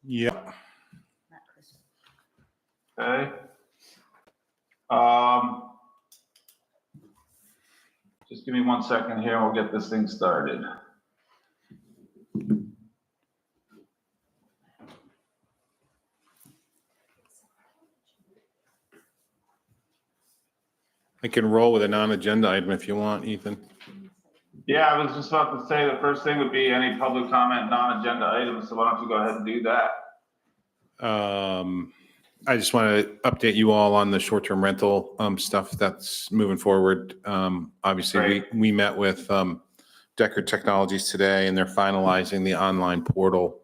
Yeah. Okay. Just give me 1 second here. We'll get this thing started. I can roll with a non-agenda item if you want, Ethan. Yeah, I was just about to say the first thing would be any public comment, non-agenda items. So why don't you go ahead and do that? I just want to update you all on the short-term rental stuff that's moving forward. Obviously, Great. we met with Deckard Technologies today, and they're finalizing the online portal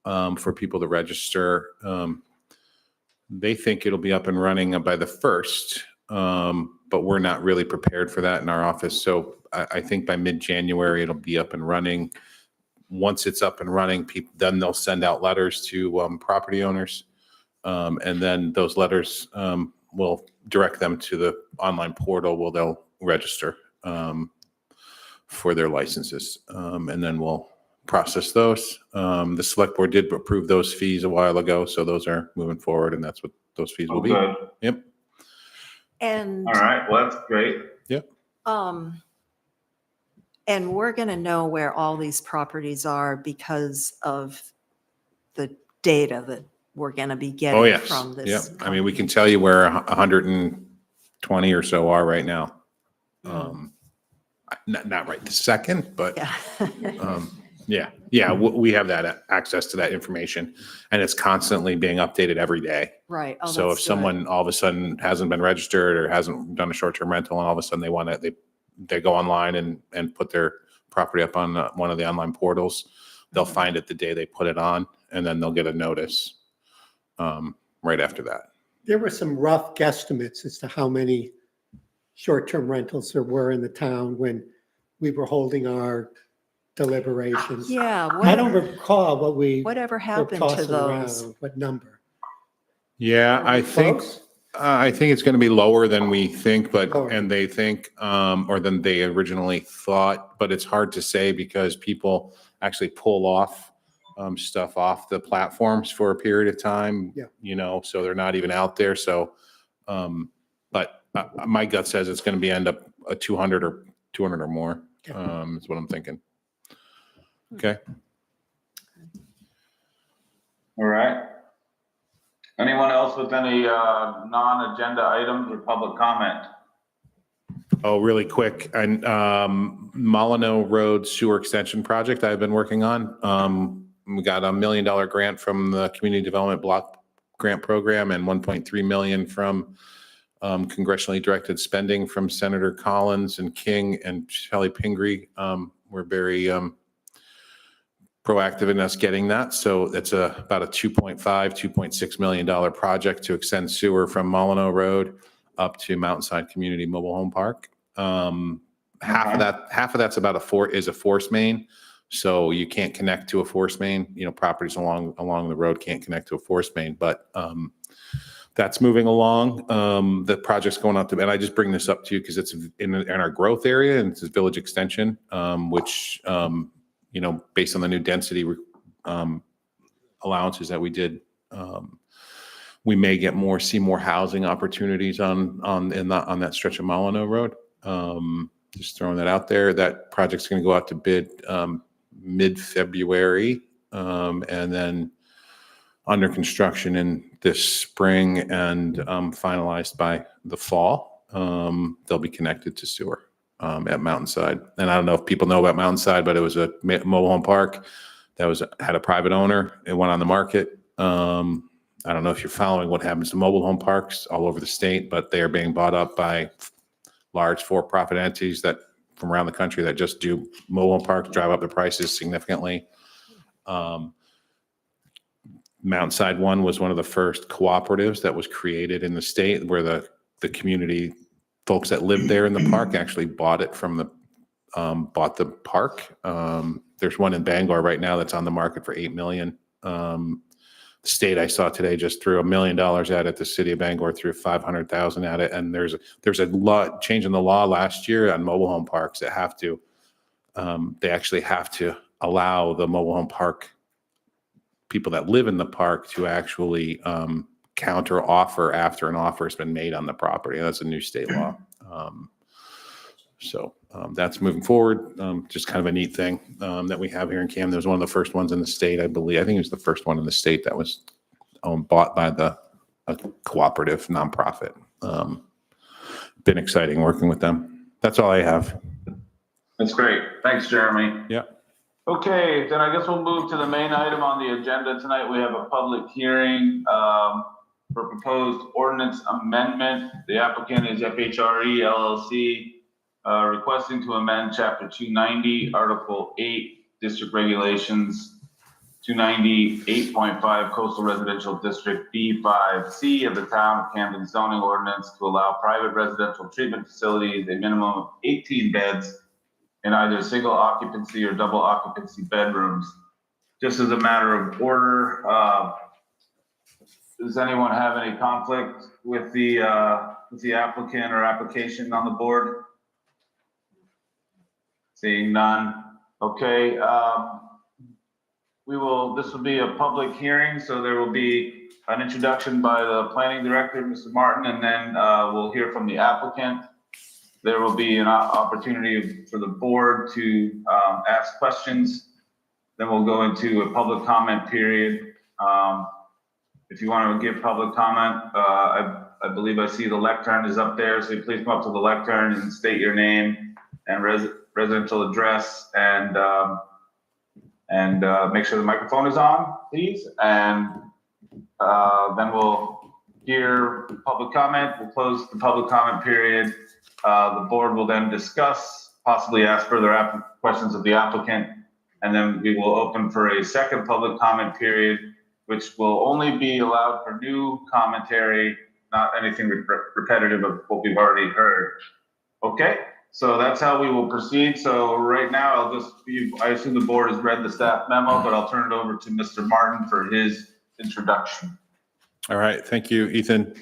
for people to register. They think it'll be up and running by the 1st, but we're not really prepared for that in our office. So I think by mid-January, it'll be up and running. Once it's up and running, then they'll send out letters to property owners. And then those letters will direct them to the online portal where they'll register for their licenses. And then we'll process those. The select board did approve those fees a while ago, so those are moving forward, and that's what those fees will be. Good. Yep. And All right. Well, that's great. Yep. and we're going to know where all these properties are because of the data that we're going to be getting Oh, yes. from Yep. this. I mean, we can tell you where 120 or so are right now. Not right this second, but Yeah. we have that access to that information, and it's constantly being updated every day. Right. Oh, So if that's good. someone all of a sudden hasn't been registered or hasn't done a short-term rental, and all of a sudden they want to, they go online and put their property up on one of the online portals, they'll find it the day they put it on, and then they'll get a notice right after that. There were some rough guesstimates as to how many short-term rentals there were in the town when we were holding our deliberations. Yeah. I don't recall what we Whatever were happened to tossing those? around, what number. Yeah, I think it's going to be lower than we think, Lower. and they think, or than they originally thought, but it's hard to say because people actually pull off stuff off the platforms for a period of time. Yeah. So they're not even out there. So, but my gut says it's going to end up a 200 or more. Okay. Is what I'm thinking. Okay. All right. Anyone else with any non-agenda items or public comment? Oh, really quick. And Molyneux Road Sewer Extension Project I've been working on. We got $1 million grant from the Community Development Block Grant Program and 1.3 million from congressionally directed spending from Senator Collins and King and Shelley Pingree. We're very proactive in us getting that. So it's about a $2.6 million project to extend sewer from Molyneux Road up to Mountainside Community Mobile Home Park. Half of that's about a force main. So you can't connect to a force main. Properties along the road can't connect to a force main, but that's moving along. The project's going out to, and I just bring this up to you because it's in our growth area, and it's a village extension, which based on the new density allowances that we did, we may get see more housing opportunities on that stretch of Molyneux Road. Just throwing that out there. That project's going to go out to bid mid-February, and then under construction in this spring and finalized by the fall. They'll be connected to sewer at Mountainside. And I don't know if people know about Mountainside, but it was a mobile home park that had a private owner. It went on the market. I don't know if you're following what happens to mobile home parks all over the state, but they are being bought up by large for-profit entities from around the country that just do mobile home parks, drive up the prices significantly. Mountainside One was one of the first cooperatives that was created in the state, where the community folks that lived there in the park actually bought the park. There's one in Bangor right now that's on the market for $8 million. The state, I saw today, just threw $1 million at it. The city of Bangor threw $500,000 at it. And there's a lot change in the law last year on mobile home parks that they actually have to allow the mobile home park people that live in the park to actually counter offer after an offer has been made on the property. That's a new state law. So that's moving forward. Just kind of a neat thing that we have here in Camden. It was one of the first ones in the state, I believe. I think it was the first one in the state that was bought by a cooperative nonprofit. Been exciting working with them. That's all I have. That's great. Thanks, Jeremy. Yeah. Okay, then I guess we'll move to the main item on the agenda tonight. We have a public hearing for proposed ordinance amendment. The applicant is FHRE LLC, requesting to amend Chapter 290, Article 8, District Regulations, 298.5 Coastal Residential District B5C of the Town of Camden zoning ordinance to allow private residential treatment facilities a minimum of 18 beds in either single occupancy or double occupancy bedrooms. Just as a matter of order, does anyone have any conflict with the applicant or application on the board? Seeing none. Okay. This will be a public hearing, so there will be an introduction by the planning director, Mr. Martin, and then we'll hear from the applicant. There will be an opportunity for the board to ask questions. Then we'll go into a public comment period. If you want to give public comment, I believe I see the lectern is up there, so please come up to the lectern and state your name and residential address, and make sure the microphone is on, please. And then we'll hear public comment. We'll close the public comment period. The board will then discuss, possibly ask further questions of the applicant, and then we will open for a second public comment period, which will only be allowed for new commentary, not anything repetitive of what we've already heard. Okay? So that's how we will proceed. So right now, I assume the board has read the staff memo, but I'll turn it over to Mr. Martin for his introduction. All right. Thank you, Ethan.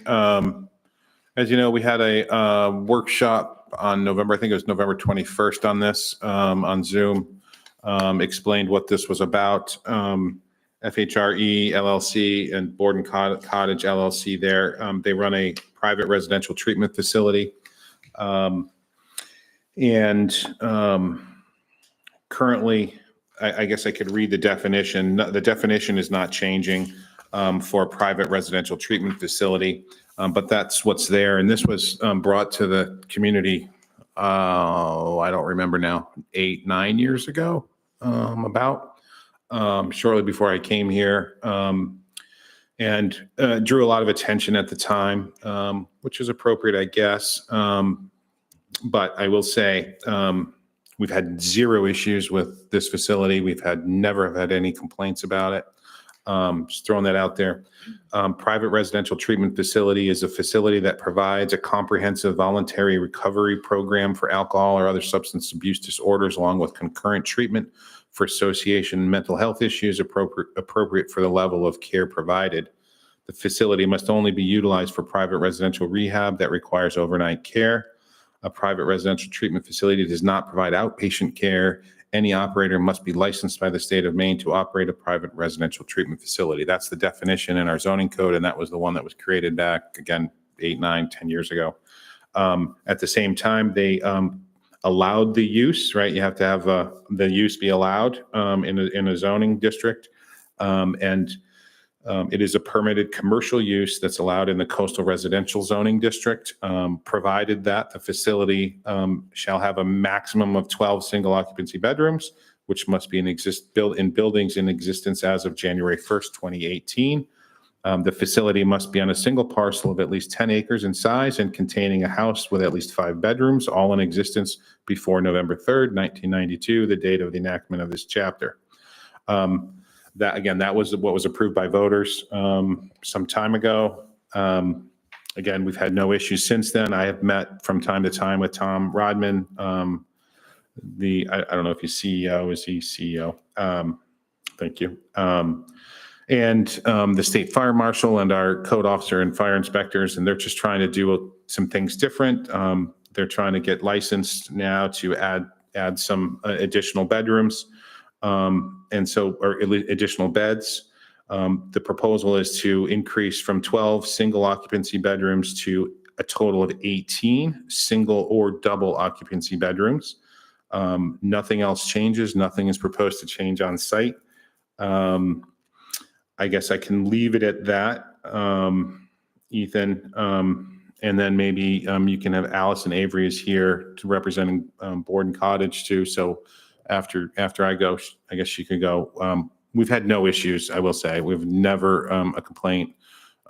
As you know, we had a workshop on I think it was November 21st on this, on Zoom, explained what this was about. FHRE LLC and Borden Cottage LLC there. They run a private residential treatment facility. Currently, I guess I could read the definition. The definition is not changing for a private residential treatment facility, but that's what's there. And this was brought to the community, I don't remember now, 8-9 years ago, shortly before I came here, and drew a lot of attention at the time, which is appropriate, I guess. But I will say, we've had zero issues with this facility. We've never have had any complaints about it. Just throwing that out there. Private residential treatment facility is a facility that provides a comprehensive voluntary recovery program for alcohol or other substance abuse disorders, along with concurrent treatment for association mental health issues appropriate for the level of care provided. The facility must only be utilized for private residential rehab that requires overnight care. A private residential treatment facility does not provide outpatient care. Any operator must be licensed by the state of Maine to operate a private residential treatment facility. That's the definition in our zoning code, and that was the one that was created back, again, 8, 9, 10 years ago. At the same time, they allowed the use, right? You have to have the use be allowed in a zoning district. It is a permitted commercial use that's allowed in the coastal residential zoning district, provided that the facility shall have a maximum of 12 single occupancy bedrooms, which must be built in buildings in existence as of January 1st, 2018. The facility must be on a single parcel of at least 10 acres in size and containing a house with at least 5 bedrooms, all in existence before November 3rd, 1992, the date of the enactment of this chapter. That was what was approved by voters some time ago. Again, we've had no issues since then. I have met from time to time with Tom Rodman, I don't know if he's CEO. Is he CEO? Thank you. And the state fire marshal and our code officer and fire inspectors, and they're just trying to do some things different. They're trying to get licensed now to add some additional bedrooms. Or additional beds. The proposal is to increase from 12 single occupancy bedrooms to a total of 18 single or double occupancy bedrooms. Nothing else changes. Nothing is proposed to change on site. I guess I can leave it at that, Ethan. And then maybe you can have Allison Avery is here to representing Borden Cottage too. So after I go, I guess she could go. We've had no issues, I will say. We've never a complaint.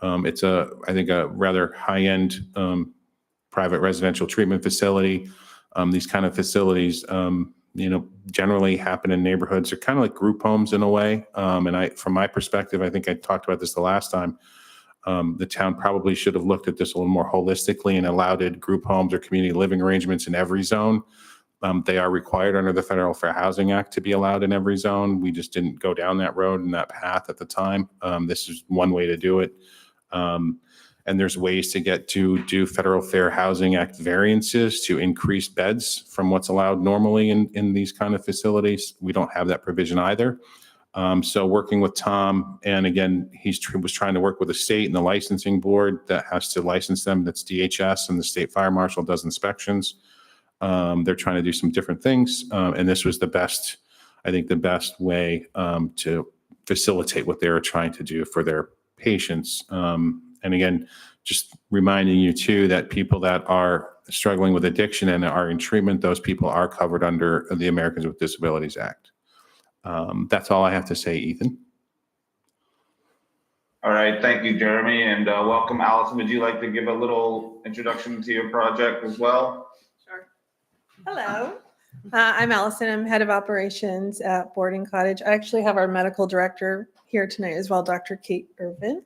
It's I think a rather high-end private residential treatment facility. These kind of facilities, generally happen in neighborhoods. They're kind of like group homes in a way. And from my perspective, I think I talked about this the last time. The town probably should have looked at this a little more holistically and allowed group homes or community living arrangements in every zone. They are required under the Federal Fair Housing Act to be allowed in every zone. We just didn't go down that road and that path at the time. This is one way to do it. And there's ways to do Federal Fair Housing Act variances to increase beds from what's allowed normally in these kind of facilities. We don't have that provision either. So working with Tom, and again, was trying to work with the state and the licensing board that has to license them. That's DHS, and the state fire marshal does inspections. They're trying to do some different things. And this was the best way to facilitate what they were trying to do for their patients. And again, just reminding you too, that people that are struggling with addiction and are in treatment, those people are covered under the Americans with Disabilities Act. That's all I have to say, Ethan. All right, thank you, Jeremy, and welcome, Allison. Would you like to give a little introduction to your project as well? Sure. Hello, I'm Allison. I'm head of operations at Borden Cottage. I actually have our medical director here tonight as well, Dr. Kate Irvin.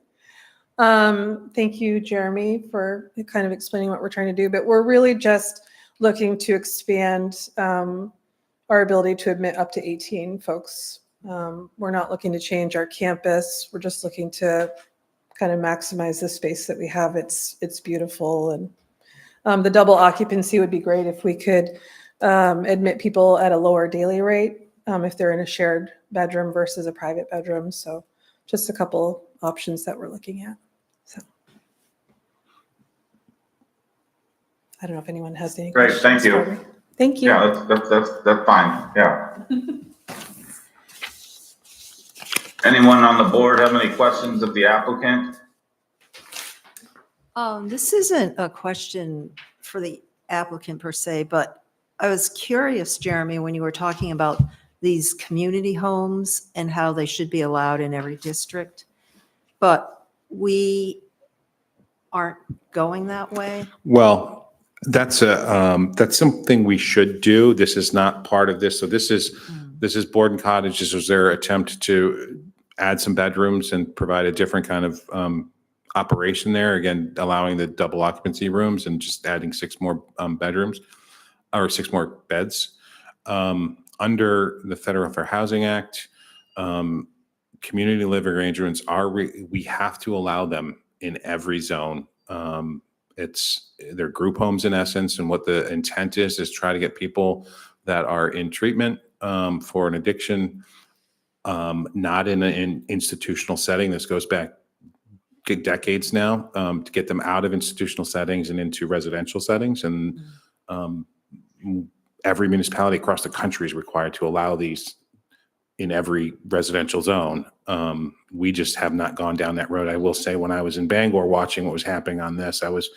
Thank you, Jeremy, for kind of explaining what we're trying to do, but we're really just looking to expand our ability to admit up to 18 folks. We're not looking to change our campus. We're just looking to kind of maximize the space that we have. It's beautiful, and the double occupancy would be great if we could admit people at a lower daily rate if they're in a shared bedroom versus a private bedroom. So just a couple options that we're looking at. So I don't know if anyone has any Great, questions. thank you. for me. Thank you. Yeah, that's fine, yeah. Anyone on the board have any questions of the applicant? This isn't a question for the applicant per se, but I was curious, Jeremy, when you were talking about these community homes and how they should be allowed in every district, but we aren't going that way. Well, that's something we should do. This is not part of this. So this is Borden Cottage. This was their attempt to add some bedrooms and provide a different kind of operation there. Again, allowing the double occupancy rooms and just adding 6 more bedrooms or 6 more beds. Under the Federal Fair Housing Act, community living arrangements we have to allow them in every zone. They're group homes in essence, and what the intent is try to get people that are in treatment for an addiction, not in an institutional setting. This goes back decades now, to get them out of institutional settings and into residential settings. And every municipality across the country is required to allow these in every residential zone. We just have not gone down that road. I will say, when I was in Bangor watching what was happening on this, I was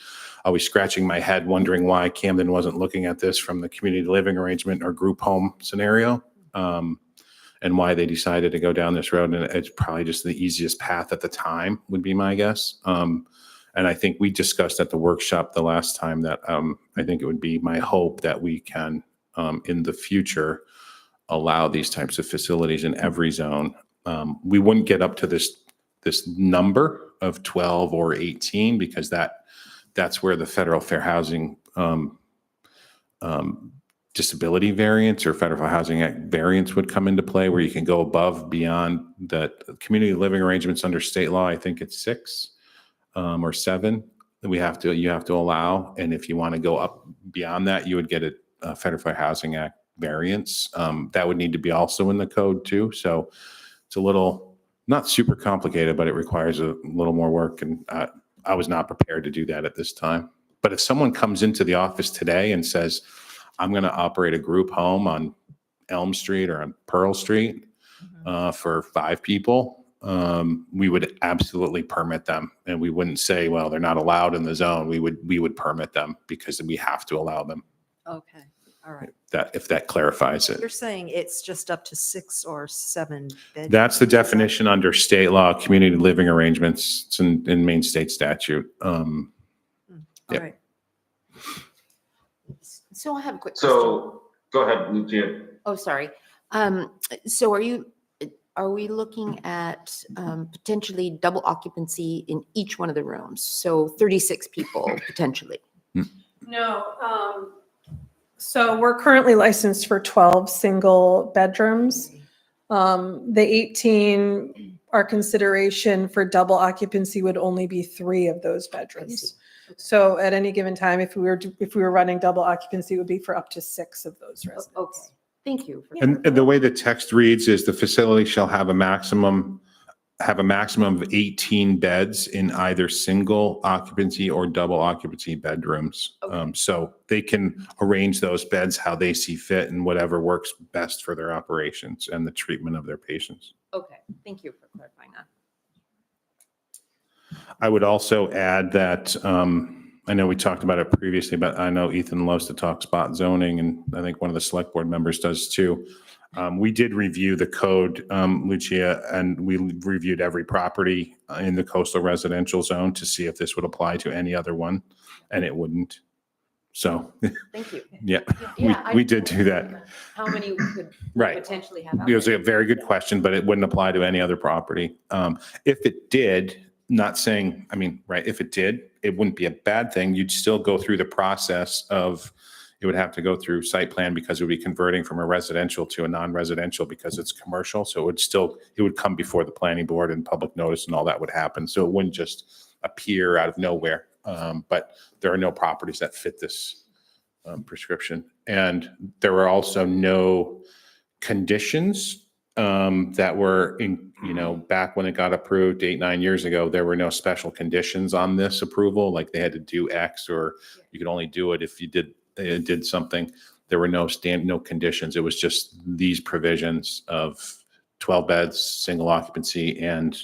always scratching my head wondering why Camden wasn't looking at this from the community living arrangement or group home scenario, and why they decided to go down this road. And it's probably just the easiest path at the time, would be my guess. And I think we discussed at the workshop the last time that I think it would be my hope that we can, in the future, allow these types of facilities in every zone. We wouldn't get up to this number of 12 or 18 because that's where the Federal Fair Housing disability variance or Federal Housing Act variance would come into play, where you can go above beyond that. Community living arrangements under state law, I think it's 6 or 7 that you have to allow. And if you want to go up beyond that, you would get a Federal Fair Housing Act variance. That would need to be also in the code too. So it's a little not super complicated, but it requires a little more work. And I was not prepared to do that at this time. But if someone comes into the office today and says, I'm going to operate a group home on Elm Street or on Pearl Street for 5 people, we would absolutely permit them. And we wouldn't say, well, they're not allowed in the zone. We would permit them because we have to allow them. Okay, all right. That, if that clarifies it. You're saying it's just up to 6 or 7 bedrooms? That's the definition under state law, community living arrangements. It's in Maine state statute. All Yep. right. So I have a quick question. So go ahead, Lucia. Oh, sorry. So are we looking at potentially double occupancy in each one of the rooms? So 36 people potentially? No. So we're currently licensed for 12 single bedrooms. The 18, our consideration for double occupancy would only be 3 of those bedrooms. So at any given time, if we were running double occupancy, it would be for up to 6 of those Okay, residents. thank you. And the way the text reads is the facility shall have a maximum of 18 beds in either single occupancy or double occupancy bedrooms. Okay. So they can arrange those beds how they see fit and whatever works best for their operations and the treatment of their patients. Okay, thank you for clarifying that. I would also add that, I know we talked about it previously, but I know Ethan loves to talk spot zoning, and I think one of the select board members does too. We did review the code, Lucia, and we reviewed every property in the coastal residential zone to see if this would apply to any other one, and it wouldn't. So, Thank you. yeah, Yeah, I we did do that. How many could Right. potentially have? out It was there? a very good question, but it wouldn't apply to any other property. If it did, not saying, I mean, right, if it did, it wouldn't be a bad thing. You'd still go through the process of, it would have to go through site plan because it would be converting from a residential to a non-residential because it's commercial. So it would come before the planning board and public notice and all that would happen. So it wouldn't just appear out of nowhere. But there are no properties that fit this prescription. And there were also no conditions that were in, back when it got approved 8-9 years ago, there were no special conditions on this approval. Like they had to do X or you could only do it if you did something. There were no conditions. It was just these provisions of 12 beds, single occupancy, and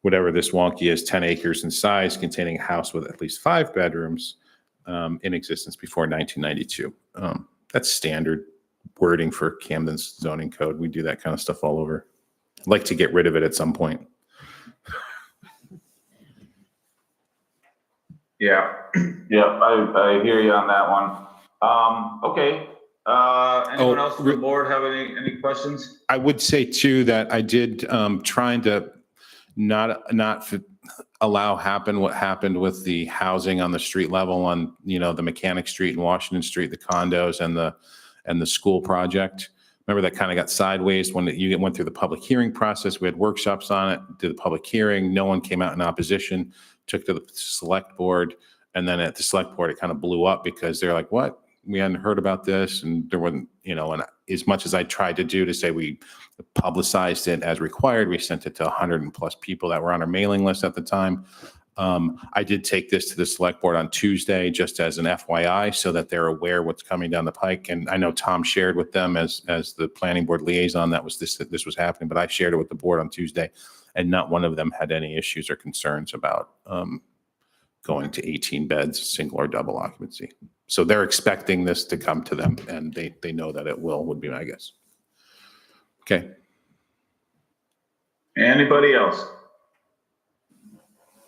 whatever this wonky is, 10 acres in size, containing a house with at least 5 bedrooms in existence before 1992. That's standard wording for Camden's zoning code. We do that kind of stuff all over. I'd like to get rid of it at some point. Yeah, I hear you on that one. Okay. Anyone else on the board have any questions? I would say too that I did trying to not allow what happened with the housing on the street level on, the Mechanic Street and Washington Street, the condos and the school project. Remember that kind of got sideways when you went through the public hearing process. We had workshops on it, did the public hearing. No one came out in opposition, took to the select board. And then at the select board, it kind of blew up because they're like, what? We hadn't heard about this. And there wasn't, and as much as I tried to do to say we publicized it as required, we sent it to 100+ people that were on our mailing list at the time. I did take this to the select board on Tuesday, just as an FYI, so that they're aware what's coming down the pike. And I know Tom shared with them as the planning board liaison that this was happening, but I shared it with the board on Tuesday, and not one of them had any issues or concerns about going to 18 beds, single or double occupancy. So they're expecting this to come to them, and they know that it would be my guess. Okay. Anybody else?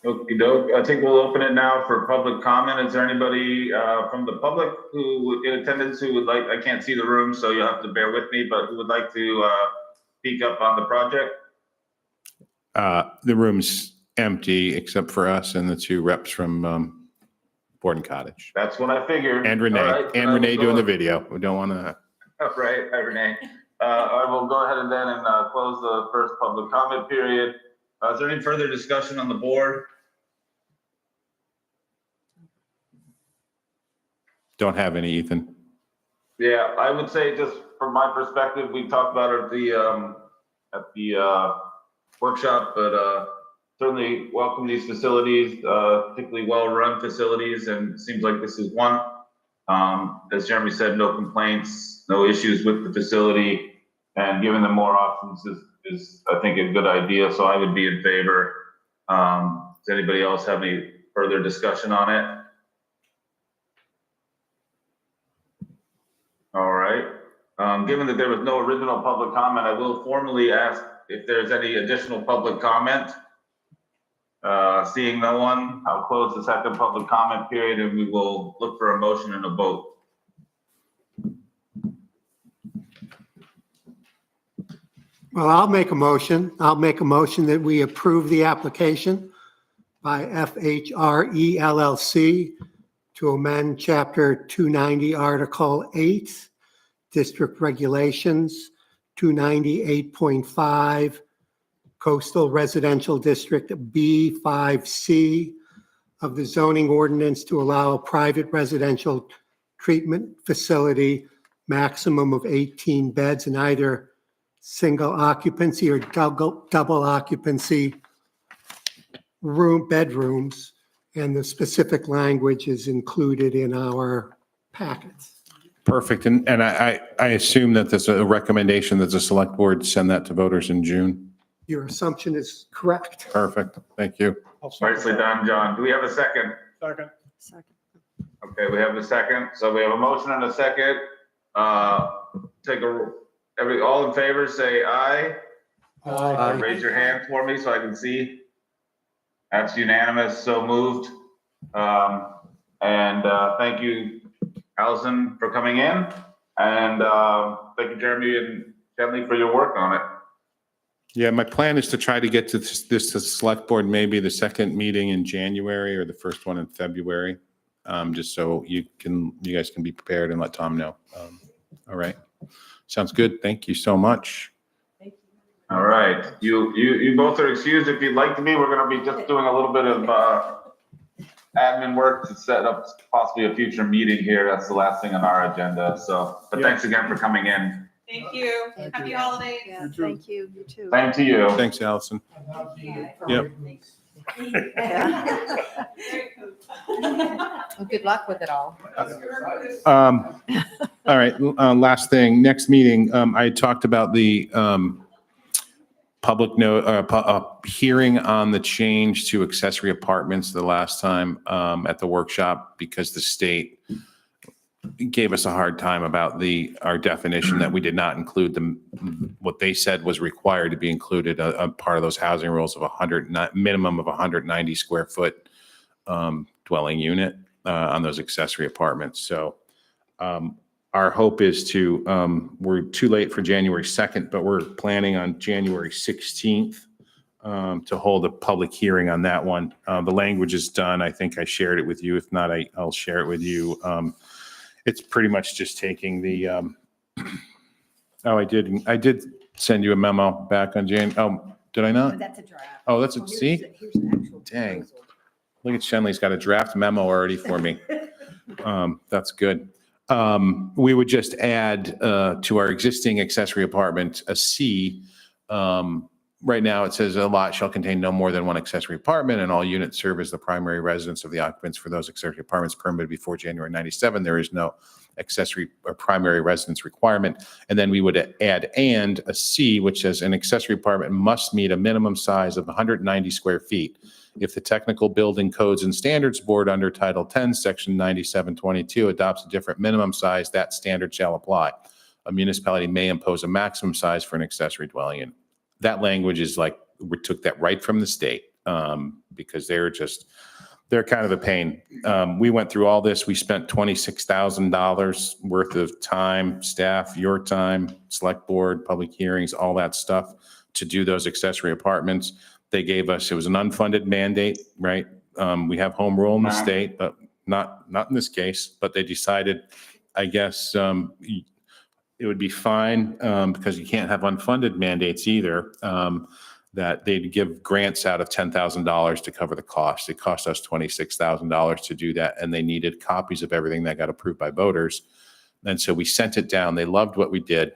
Okey doke. I think we'll open it now for public comment. Is there anybody from the public in attendance who would like, I can't see the room, so you'll have to bear with me, but who would like to speak up on the project? The room's empty except for us and the 2 reps from Borden Cottage. That's what I figured. And Renee. All right, And then Renee we'll doing go- the video. We don't want to. All right, hi Renee. I will go ahead and close the first public comment period. Is there any further discussion on the board? Don't have any, Ethan. Yeah, I would say just from my perspective, we talked about it at the workshop, but certainly welcome these facilities, particularly well-run facilities, and it seems like this is one. As Jeremy said, no complaints, no issues with the facility, and giving them more options is I think, a good idea, so I would be in favor. Does anybody else have any further discussion on it? All right. Given that there was no original public comment, I will formally ask if there's any additional public comment. Seeing no one, I'll close the second public comment period and we will look for a motion and a vote. Well, I'll make a motion. I'll make a motion that we approve the application by FHRE LLC to amend Chapter 290, Article 8, District Regulations, 298.5, Coastal Residential District B5C of the zoning ordinance to allow a private residential treatment facility, maximum of 18 beds in either single occupancy or double occupancy bedrooms, and the specific language is included in our packets. Perfect. And I assume that there's a recommendation that the select board send that to voters in June. Your assumption is correct. Perfect. Thank you. Nicely done, John. Do we have a second? Second. Okay, we have a second. So we have a motion and a second. All in favor, say aye. Raise your hand for me so I can see. That's unanimous, so moved. Thank you, Allison, for coming in. And thank you, Jeremy and Kenley, for your work on it. Yeah, my plan is to try to get to this to select board, maybe the second meeting in January or the first one in February. Just so you guys can be prepared and let Tom know. All right. Sounds good. Thank you so much. All right, you both are excused if you'd like to be. We're gonna be just doing a little bit of admin work to set up possibly a future meeting here. That's the last thing on our agenda. So, but thanks again for coming in. Thank you. Happy holidays. Yeah, thank you. You too. Same to you. Thanks, Allison. Yep. Yeah. Well, good luck with it all. All right, last thing, next meeting, I talked about the public hearing on the change to accessory apartments the last time at the workshop, because the state gave us a hard time about our definition that we did not include what they said was required to be included, a part of those housing rules of minimum of 190 square foot dwelling unit on those accessory apartments. So our hope is we're too late for January 2nd, but we're planning on January 16th to hold a public hearing on that one. The language is done. I think I shared it with you. If not, I'll share it with you. It's pretty much just taking the, I did send you a memo back on did I not? That's a draft. Oh, that's a, see? Here's an actual Dang. proposal. Look at Shenley's got a draft memo already for me. That's good. We would just add to our existing accessory apartment a C. Right now, it says a lot shall contain no more than one accessory apartment, and all units serve as the primary residence of the occupants for those accessory apartments permitted before January 97. There is no accessory or primary residence requirement. And then we would add a C, which says an accessory apartment must meet a minimum size of 190 square feet. If the Technical Building Codes and Standards Board under Title 10, Section 9722 adopts a different minimum size, that standard shall apply. A municipality may impose a maximum size for an accessory dwelling unit. That language is like, we took that right from the state because they're kind of a pain. We went through all this. We spent $26,000 worth of time, staff, your time, select board, public hearings, all that stuff to do those accessory apartments. They gave us, it was an unfunded mandate, right? We have home rule in the state, but not in this case, but they decided, I guess, it would be fine because you can't have unfunded mandates either, that they'd give grants out of $10,000 to cover the cost. It cost us $26,000 to do that, and they needed copies of everything that got approved by voters. And so we sent it down. They loved what we did.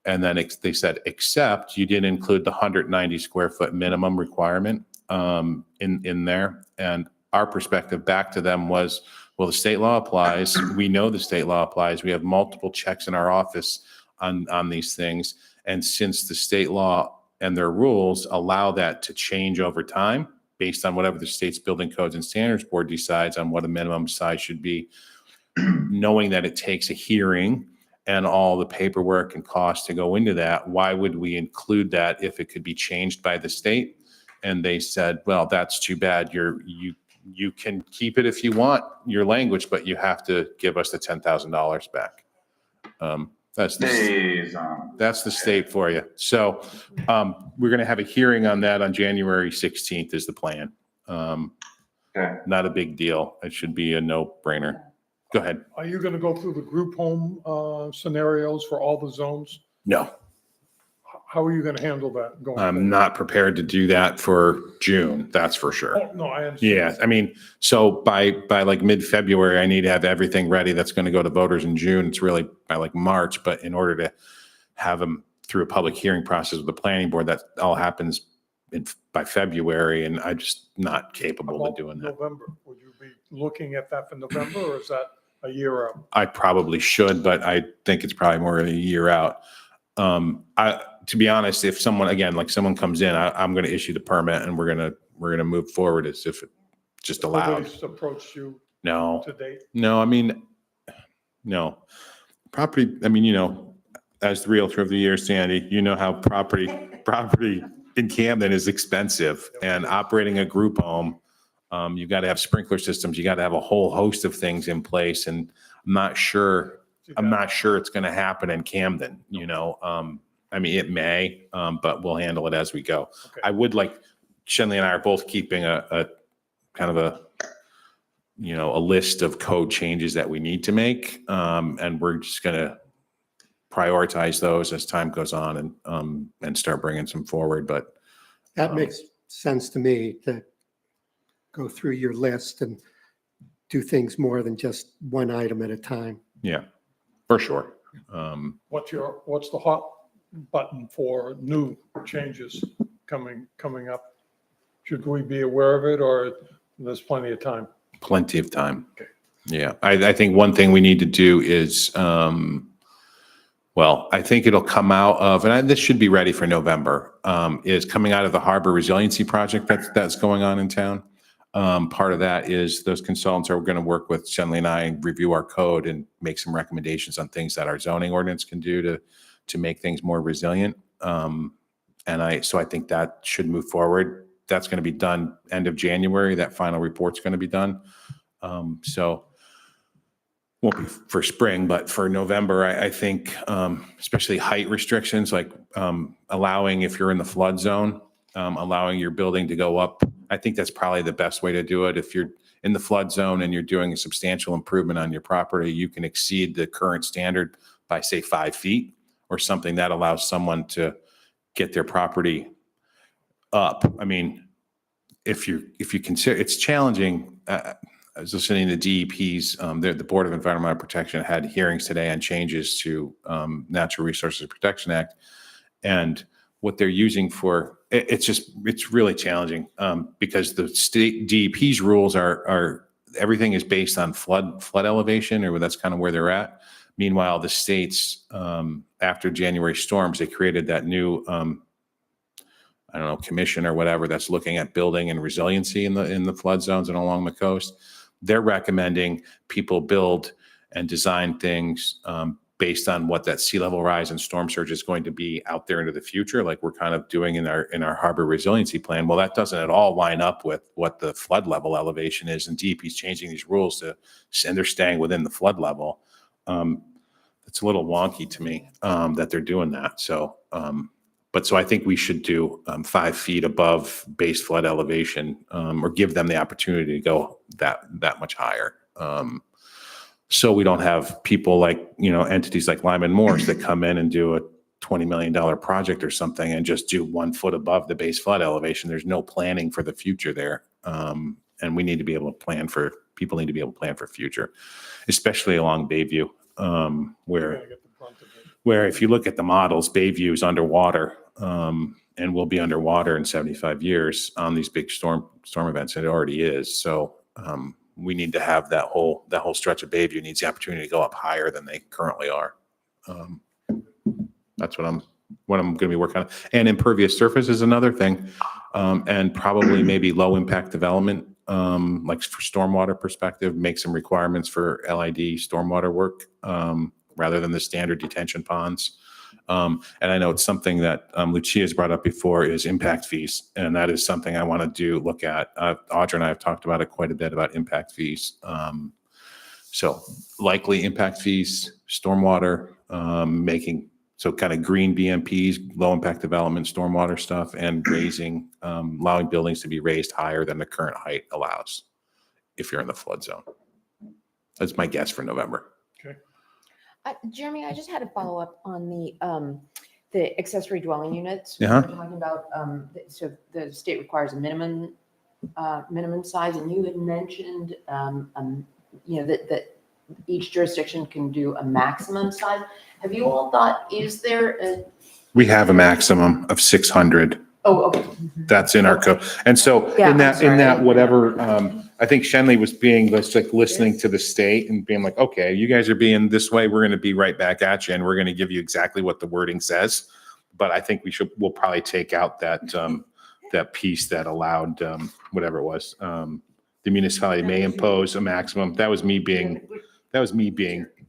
And then they said, except you didn't include the 190 square foot minimum requirement in there. And our perspective back to them was, well, the state law applies. We know the state law applies. We have multiple checks in our office on these things. And since the state law and their rules allow that to change over time based on whatever the state's building codes and standards board decides on what a minimum size should be, knowing that it takes a hearing and all the paperwork and costs to go into that, why would we include that if it could be changed by the state? And they said, well, that's too bad. You can keep it if you want your language, but you have to give us the $10,000 back. That's the state for you. So we're going to have a hearing on that on January 16th is the plan. Okay. Not a big deal. It should be a no-brainer. Go ahead. Are you going to go through the group home scenarios for all the zones? No, How are you going to handle that going? I'm forward? not prepared to do that for June. That's for sure. Oh, no, I understand. Yeah, I mean, so by like mid-February, I need to have everything ready. That's going to go to voters in June. It's really by like March, but in order to have them through a public hearing process with the planning board, that all happens by February, and I'm just not capable of About doing that. November, would you be looking at that for November, or is that a year out? I probably should, but I think it's probably more than a year out. To be honest, if someone, again, like someone comes in, I'm going to issue the permit and we're going to move forward as if it's just allowed. Nobody's approached you No. to date? No, I mean, no. Property, I mean, as the realtor of the year, Sandy, you know how property in Camden is expensive, and operating a group home, you got to have sprinkler systems, you got to have a whole host of things in place, and I'm not sure it's going to happen in Camden, I mean, it may, but we'll handle it as we go. Okay. I would like, Shenley and I are both keeping a kind of a list of code changes that we need to make. And we're just going to prioritize those as time goes on and start bringing some forward. But That makes sense to me, to go through your list and do things more than just one item at a time. yeah, for sure. What's the hot button for new changes coming up? Should we be aware of it, or there's plenty of time? Plenty of time. Okay. Yeah, I think one thing we need to do is, well, I think it'll come out of, and this should be ready for November, is coming out of the Harbor Resiliency Project that's going on in town. Part of that is those consultants are going to work with Shenley and I and review our code and make some recommendations on things that our zoning ordinance can do to make things more resilient. So I think that should move forward. That's going to be done end of January. That final report's going to be done. So won't be for spring, but for November, I think, especially height restrictions, like allowing, if you're in the flood zone, allowing your building to go up. I think that's probably the best way to do it. If you're in the flood zone and you're doing a substantial improvement on your property, you can exceed the current standard by, say, 5 feet or something that allows someone to get their property up. I mean, if you consider, it's challenging. I was listening to DEP's, the Board of Environmental Protection had hearings today on changes to Natural Resources Protection Act, and what they're using for, it's really challenging because the state DEP's rules are everything is based on flood elevation, or that's kind of where they're at. Meanwhile, the states, after January storms, they created that new, commission or whatever that's looking at building and resiliency in the flood zones and along the coast. They're recommending people build and design things based on what that sea level rise and storm surge is going to be out there into the future, like we're kind of doing in our harbor resiliency plan. Well, that doesn't at all line up with what the flood level elevation is, and DEP is changing these rules and they're staying within the flood level. It's a little wonky to me that they're doing that. So, so I think we should do 5 feet above base flood elevation, or give them the opportunity to go that much higher. So we don't have people like, entities like Lyman Morris that come in and do a $20 million project or something and just do 1 foot above the base flood elevation. There's no planning for the future there. And we need to be able to plan for, people need to be able to plan for future, especially along Bayview, We're where gonna get the brunt of it. where if you look at the models, Bayview is underwater, and will be underwater in 75 years on these big storm events. It already is. So, we need to have that whole stretch of Bayview needs the opportunity to go up higher than they currently are. That's what I'm going to be working on. And impervious surface is another thing. And probably maybe low impact development, like for stormwater perspective, make some requirements for LID stormwater work, rather than the standard detention ponds. And I know it's something that Lucia's brought up before is impact fees. And that is something I want to look at. Audra and I have talked about it quite a bit about impact fees. So likely impact fees, stormwater, so kind of green BMPs, low impact development, stormwater stuff, and raising, allowing buildings to be raised higher than the current height allows if you're in the flood zone. That's my guess for November. Okay. Jeremy, I just had a follow-up on the accessory dwelling units. Uh-huh. We're talking about, so the state requires a minimum size, and you had mentioned, that each jurisdiction can do a maximum size. Have you all thought, is there We have a maximum of 600. oh, okay. That's in our code. And so Yeah, in I'm that sorry. whatever, I think Shenley was being just like listening to the state and being like, okay, you guys are being this way. We're going to be right back at you and we're going to give you exactly what the wording says. But I think we'll probably take out that piece that allowed, whatever it was. The municipality may impose a maximum. That was me being,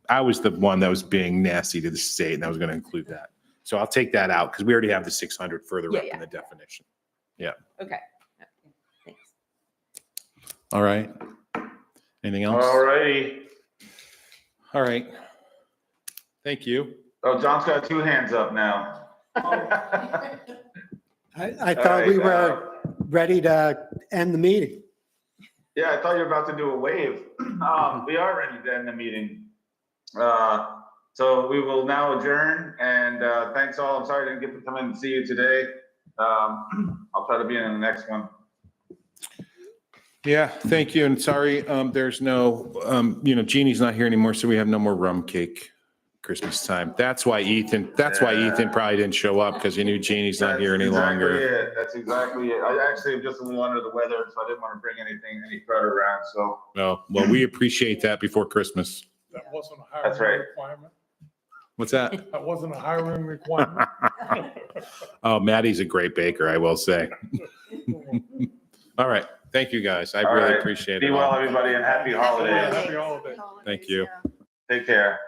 I was the one that was being nasty to the state and I was going to include that. So I'll take that out because we already have the 600 further Yeah, up in yeah. the definition. Okay. Thanks. All right. Anything else? All righty. All right. Thank you. Oh, John's got two hands up now. I All thought right, we were ready to end the meeting. Yeah, I thought you were about to do a wave. We are ready to end the meeting. So we will now adjourn and thanks all. I'm sorry I didn't get to come in and see you today. I'll try to be in the next one. Yeah, thank you. And sorry, there's no, Jeannie's not here anymore, so we have no more rum cake Christmas time. That's why Ethan probably didn't show up because he knew Jeannie's not here any longer. That's exactly it. I actually am just a little under the weather, so I didn't want to bring any clutter around, so. Well, we appreciate that before Christmas. That wasn't a That's right. hiring requirement. What's that? That wasn't a hiring requirement. Oh, Maddie's a great baker, I will say. All right. Thank you, guys. I All really right. appreciate Be it. well, all. everybody, and happy holidays. Happy holidays. Thank you. Take care.